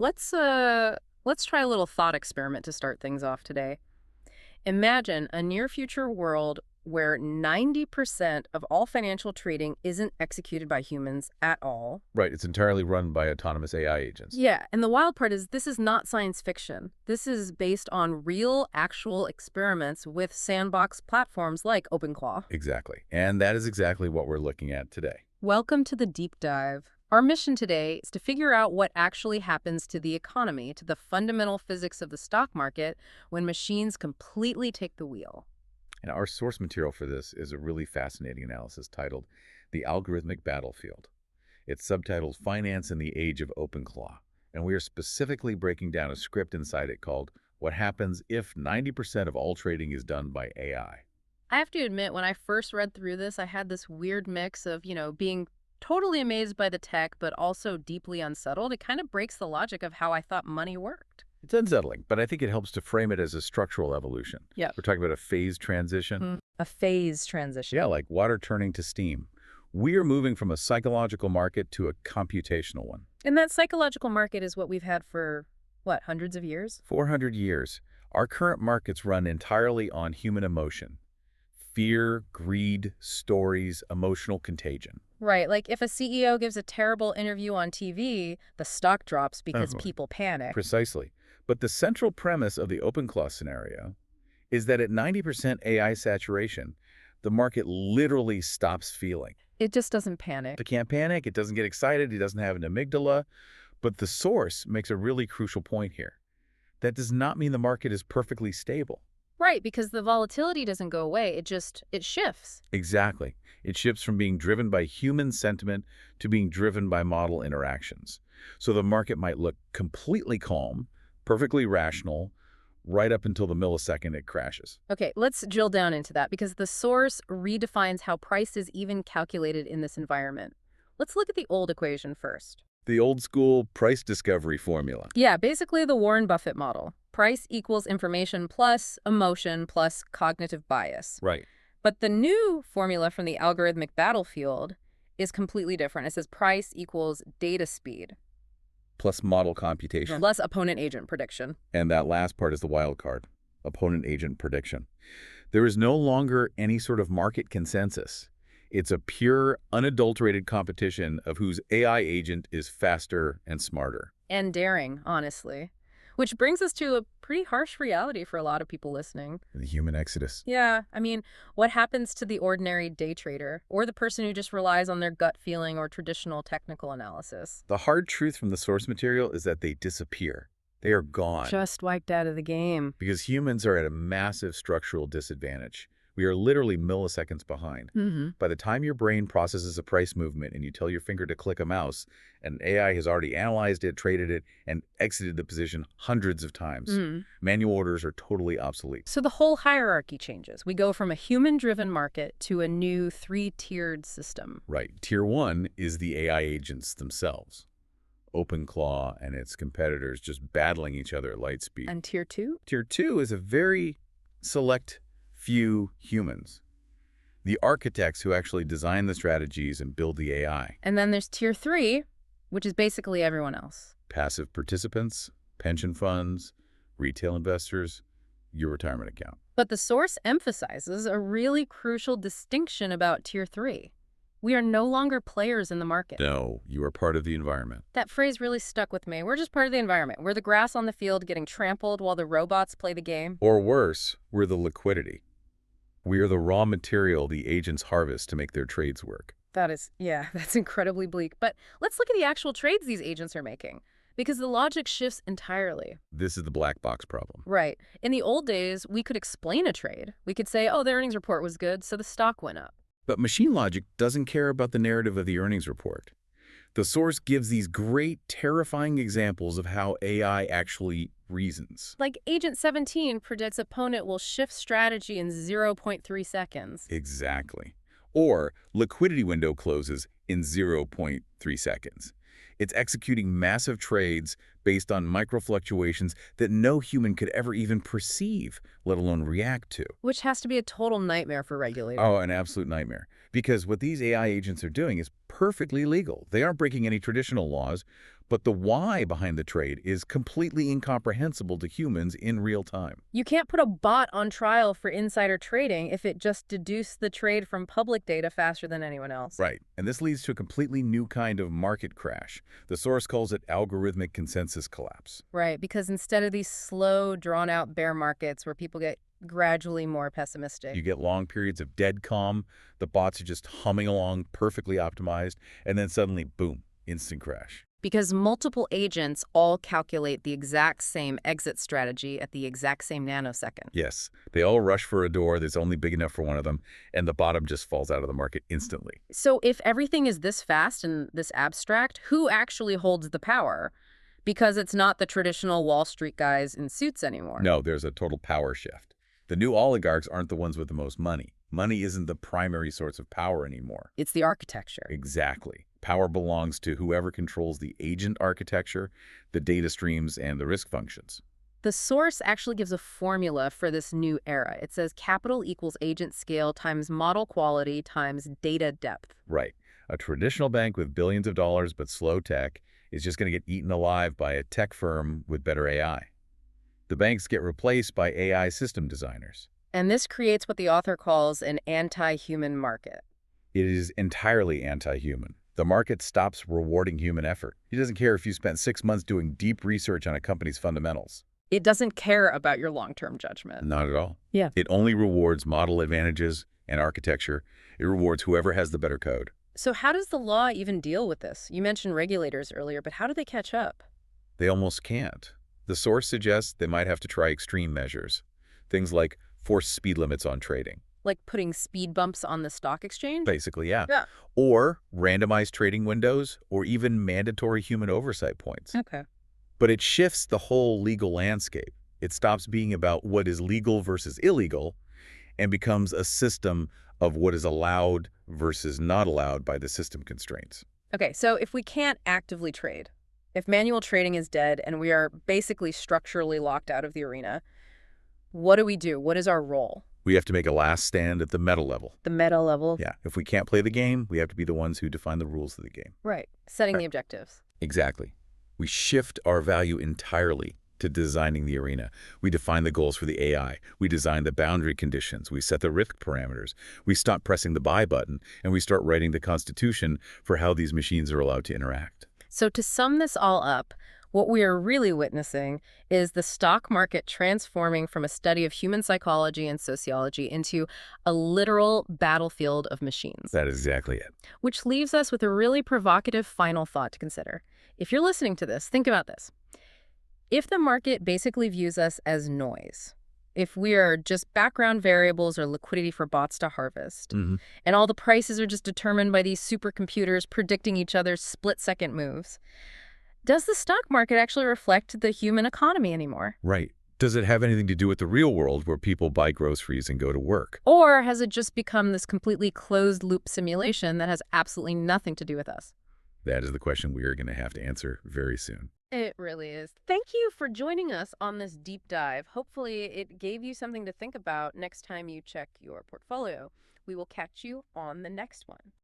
Let's try a little thought experiment to start things off today. Imagine a near future world where 90% of all financial trading isn't executed by humans at all. Right, it's entirely run by autonomous AI agents. Yeah, and the wild part is this is not science fiction. This is based on real, actual experiments with sandbox platforms like OpenClaw. Exactly. And that is exactly what we're looking at today. Welcome to the deep dive. Our mission today is to figure out what actually happens to the economy, to the fundamental physics of the stock market when machines completely take the wheel. And our source material for this is a really fascinating analysis titled The Algorithmic Battlefield. It's subtitled Finance in the Age of OpenClaw. And we are specifically breaking down a script inside it called What Happens If 90% of All Trading is Done by AI. I have to admit, when I first read through this, I had this weird mix of, being totally amazed by the tech, but also deeply unsettled. It kind of breaks the logic of how I thought money worked. It's unsettling, but I think it helps to frame it as a structural evolution. Yeah. We're talking about a phase transition. A phase transition. Yeah, like water turning to steam. We're moving from a psychological market to a computational one. And that psychological market is what we've had for, what, hundreds of years? 400 years. Our current markets run entirely on human emotion. Fear, greed, stories, emotional contagion. Right, like if a CEO gives a terrible interview on TV, the stock drops because people panic. Precisely. But the central premise of the OpenClaw scenario is that at 90% AI saturation, the market literally stops feeling. It just doesn't panic. It can't panic, it doesn't get excited, it doesn't have an amygdala. But the source makes a really crucial point here. That does not mean the market is perfectly stable. Right, because the volatility doesn't go away, it shifts. Exactly. It shifts from being driven by human sentiment to being driven by model interactions. So the market might look completely calm, perfectly rational, right up until the millisecond it crashes. Okay, let's drill down into that because the source redefines how price is even calculated in this environment. Let's look at the old equation first. The old school price discovery formula. Yeah, basically the Warren Buffett model. Price equals information plus emotion plus cognitive bias. Right. But the new formula from the algorithmic battlefield is completely different. It says price equals data speed Plus model computation. plus opponent agent prediction. And that last part is the wild card, opponent agent prediction. There is no longer any sort of market consensus. It's a pure, unadulterated competition of whose AI agent is faster and smarter. And daring, honestly. Which brings us to a pretty harsh reality for a lot of people listening. The human exodus. Yeah, I mean, what happens to the ordinary day trader or the person who just relies on their gut feeling or traditional technical analysis? The hard truth from the source material is that they disappear. They are gone. Just wiped out of the game. Because humans are at a massive structural disadvantage. We are literally milliseconds behind. By the time your brain processes a price movement and you tell your finger to click a mouse, an AI has already analyzed it, traded it, and exited the position hundreds of times. Manual orders are totally obsolete. So the whole hierarchy changes. We go from a human-driven market to a new three-tiered system. Right. Tier 1 is the AI agents themselves. OpenClaw and its competitors just battling each other at light speed. And tier 2? Tier 2 is a very select few humans. The architects who actually design the strategies and build the AI. And then there's tier 3, which is basically everyone else. Passive participants, pension funds, retail investors, your retirement account. But the source emphasizes a really crucial distinction about tier 3. We are no longer players in the market. No, you are part of the environment. That phrase really stuck with me. We're just part of the environment. We're the grass on the field getting trampled while the robots play the game. Or worse, we're the liquidity. We are the raw material the agents harvest to make their trades work. That's incredibly bleak. But let's look at the actual trades these agents are making, because the logic shifts entirely. This is the black box problem. Right. In the old days, we could explain a trade. We could say, oh, the earnings report was good, so the stock went up. But machine logic doesn't care about the narrative of the earnings report. The source gives these great, terrifying examples of how AI actually reasons. Like Agent 17 predicts opponent will shift strategy in 0.3 seconds. Exactly. Or liquidity window closes in 0.3 seconds. It's executing massive trades based on micro fluctuations that no human could ever even perceive, let alone react to. Which has to be a total nightmare for regulators. Oh, an absolute nightmare. Because what these AI agents are doing is perfectly legal. They aren't breaking any traditional laws, But the why behind the trade is completely incomprehensible to humans in real time. You can't put a bot on trial for insider trading if it just deduced the trade from public data faster than anyone else. Right, and this leads to a completely new kind of market crash. The source calls it algorithmic consensus collapse. Right, because instead of these slow, drawn-out bear markets where people get gradually more pessimistic. You get long periods of dead calm, the bots are just humming along, perfectly optimized, and then suddenly, boom, instant crash. Because multiple agents all calculate the exact same exit strategy at the exact same nanosecond. Yes, they all rush for a door that's only big enough for one of them, and the bottom just falls out of the market instantly. So if everything is this fast and this abstract, who actually holds the power? Because it's not the traditional Wall Street guys in suits anymore. No, there's a total power shift. The new oligarchs aren't the ones with the most money. Money isn't the primary source of power anymore. It's the architecture. Exactly. Power belongs to whoever controls the agent architecture, the data streams, and the risk functions. The source actually gives a formula for this new era. It says capital equals agent scale times model quality times data depth. Right. A traditional bank with billions of dollars but slow tech is just going to get eaten alive by a tech firm with better AI. The banks get replaced by AI system designers. And this creates what the author calls an anti-human market. It is entirely anti-human. The market stops rewarding human effort. He doesn't care if you spent 6 months doing deep research on a company's fundamentals. It doesn't care about your long-term judgment. Not at all. Yeah. It only rewards model advantages and architecture. It rewards whoever has the better code. So how does the law even deal with this? You mentioned regulators earlier, but how do they catch up? They almost can't. The source suggests they might have to try extreme measures. Things like force speed limits on trading. Like putting speed bumps on the stock exchange? Basically, yeah. Yeah. Or randomized trading windows, or even mandatory human oversight points. Okay. But it shifts the whole legal landscape. It stops being about what is legal versus illegal and becomes a system of what is allowed versus not allowed by the system constraints. Okay, so if we can't actively trade, if manual trading is dead and we are basically structurally locked out of the arena, what do we do? What is our role? We have to make a last stand at the meta level. The meta level? Yeah, if we can't play the game, we have to be the ones who define the rules of the game. Right. Setting Right. the objectives. Exactly. We shift our value entirely to designing the arena. We define the goals for the AI. We design the boundary conditions. We set the risk parameters. We stop pressing the buy button, and we start writing the constitution for how these machines are allowed to interact. So to sum this all up, what we are really witnessing is the stock market transforming from a study of human psychology and sociology into a literal battlefield of machines. That is exactly it. Which leaves us with a really provocative final thought to consider. If you're listening to this, think about this. If the market basically views us as noise, if we are just background variables or liquidity for bots to harvest, and all the prices are just determined by these supercomputers predicting each other's split-second moves, does the stock market actually reflect the human economy anymore? Right. Does it have anything to do with the real world where people buy groceries and go to work? Or has it just become this completely closed-loop simulation that has absolutely nothing to do with us? That is the question we are going to have to answer very soon. It really is. Thank you for joining us on this deep dive. Hopefully it gave you something to think about next time you check your portfolio. We will catch you on the next one.